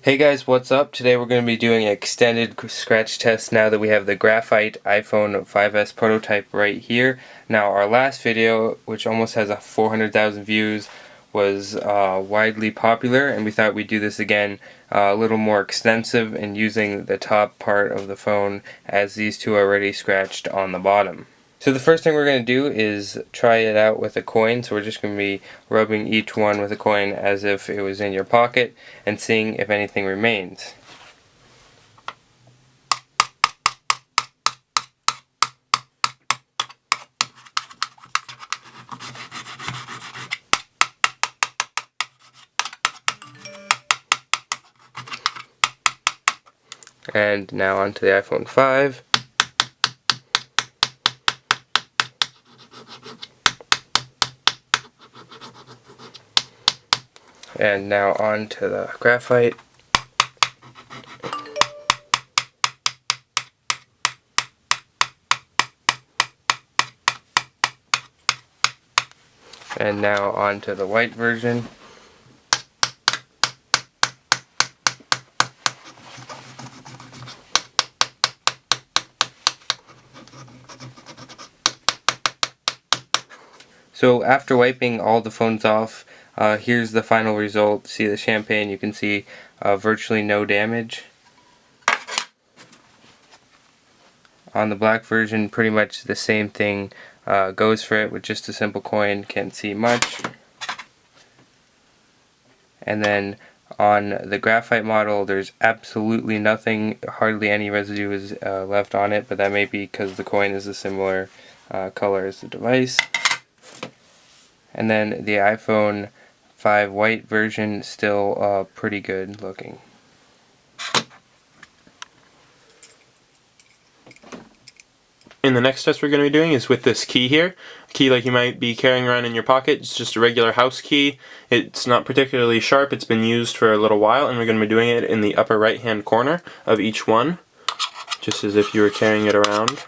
Hey guys, what's up? Today we're going to be doing an extended scratch test now that we have the Graphite iPhone 5S prototype right here. Now our last video, which almost has 400,000 views, was widely popular, and we thought we'd do this again a little more extensive and using the top part of the phone, as these two are already scratched on the bottom. So the first thing we're going to do is try it out with a coin. So we're just going to be rubbing each one with a coin as if it was in your pocket and seeing if anything remains. And now onto the iPhone 5. And now on to the Graphite. And now on to the white version. So after wiping all the phones off, here's the final result. See the champagne, you can see virtually no damage. On the black version, pretty much the same thing goes for it with just a simple coin, can't see much. And then on the Graphite model, there's absolutely nothing, hardly any residue is left on it, but that may be because the coin is a similar color as the device. And then the iPhone 5 white version, still pretty good looking. And the next test we're going to be doing is with this key here. A key like you might be carrying around in your pocket. It's just a regular house key. It's not particularly sharp. It's been used for a little while, and we're going to be doing it in the upper right hand corner of each one, just as if you were carrying it around.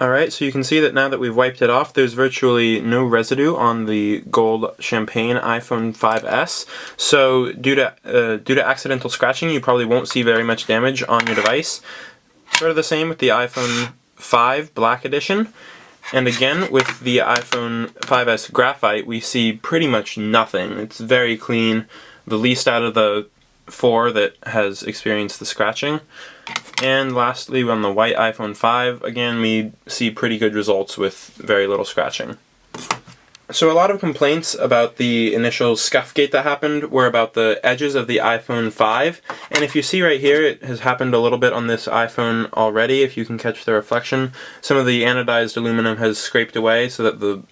Alright, so you can see that now that we've wiped it off, there's virtually no residue on the gold champagne iPhone 5S. So due to accidental scratching, you probably won't see very much damage on your device. Sort of the same with the iPhone 5 Black Edition. And again, with the iPhone 5S Graphite, we see pretty much nothing. It's very clean, the least out of the four that has experienced the scratching. And lastly, on the white iPhone 5, again, we see pretty good results with very little scratching. So a lot of complaints about the initial scuff gate that happened were about the edges of the iPhone 5. And if you see right here, it has happened a little bit on this iPhone already, if you can catch the reflection. Some of the anodized aluminum has scraped away so that the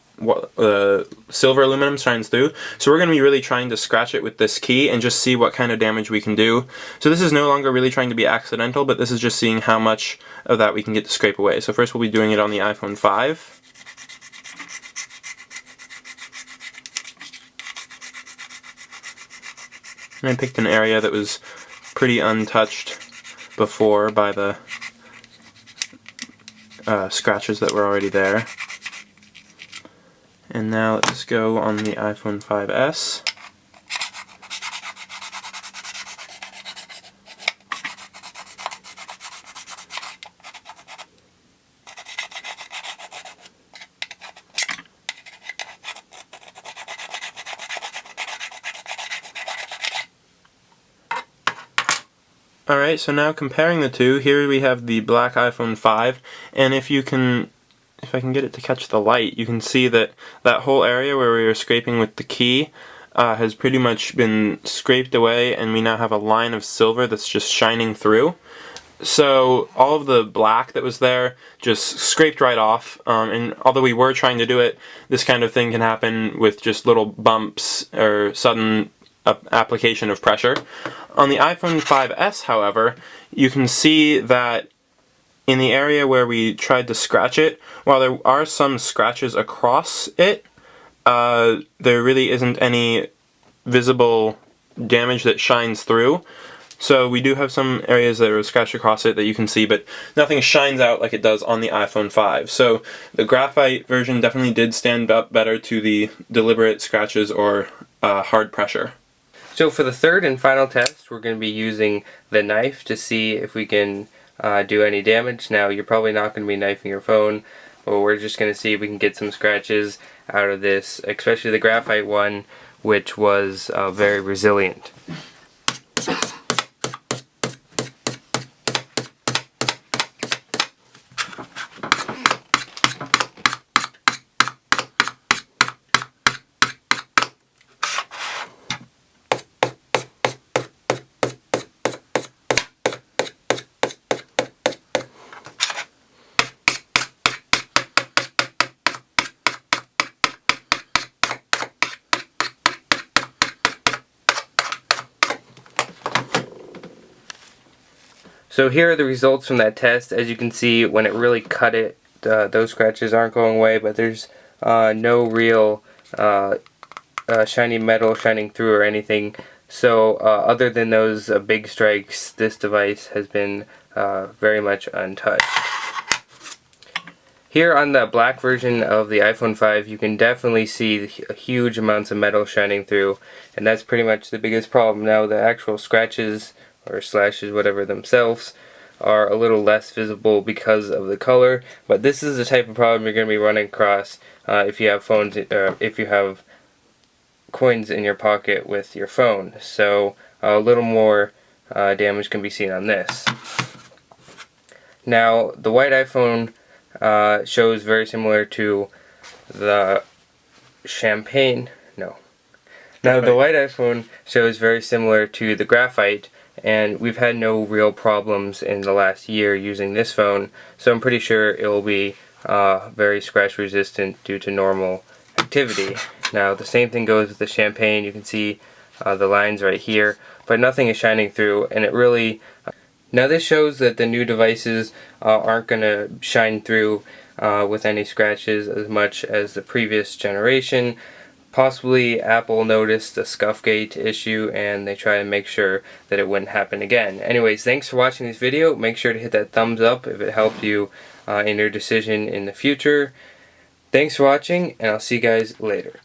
silver aluminum shines through. So we're going to be really trying to scratch it with this key and just see what kind of damage we can do. So this is no longer really trying to be accidental, but this is just seeing how much of that we can get to scrape away. So first we'll be doing it on the iPhone 5. And I picked an area that was pretty untouched before by the scratches that were already there. And now let's go on the iPhone 5S. Alright, so now comparing the two, here we have the black iPhone 5, and if I can get it to catch the light, you can see that that whole area where we were scraping with the key has pretty much been scraped away, and we now have a line of silver that's just shining through. So all of the black that was there just scraped right off, and although we were trying to do it, this kind of thing can happen with just little bumps or sudden application of pressure. On the iPhone 5S, however, you can see that in the area where we tried to scratch it, while there are some scratches across it, there really isn't any visible damage that shines through. So we do have some areas that are scratched across it that you can see, but nothing shines out like it does on the iPhone 5. So the Graphite version definitely did stand up better to the deliberate scratches or hard pressure. So for the third and final test, we're going to be using the knife to see if we can do any damage. Now, you're probably not going to be knifing your phone, but we're just going to see if we can get some scratches out of this, especially the Graphite one, which was very resilient. So here are the results from that test. As you can see, when it really cut it, those scratches aren't going away, but there's no real shiny metal shining through or anything. So other than those big strikes, this device has been very much untouched. Here on the black version of the iPhone 5, you can definitely see huge amounts of metal shining through, and that's pretty much the biggest problem. Now the actual scratches or slashes, whatever themselves, are a little less visible because of the color, but this is the type of problem you're going to be running across if you have phones, if you have coins in your pocket with your phone. So a little more damage can be seen on this. Now the white iPhone shows very similar to the champagne. No. Now the white iPhone shows very similar to the Graphite, and we've had no real problems in the last year using this phone, so I'm pretty sure it will be very scratch resistant due to normal activity. Now the same thing goes with the champagne. You can see the lines right here, but nothing is shining through, and it really now this shows that the new devices aren't going to shine through with any scratches as much as the previous generation. Possibly Apple noticed the Scuffgate issue and they try to make sure that it wouldn't happen again. Anyways, thanks for watching this video. Make sure to hit that thumbs up if it helped you in your decision in the future. Thanks for watching, and I'll see you guys later.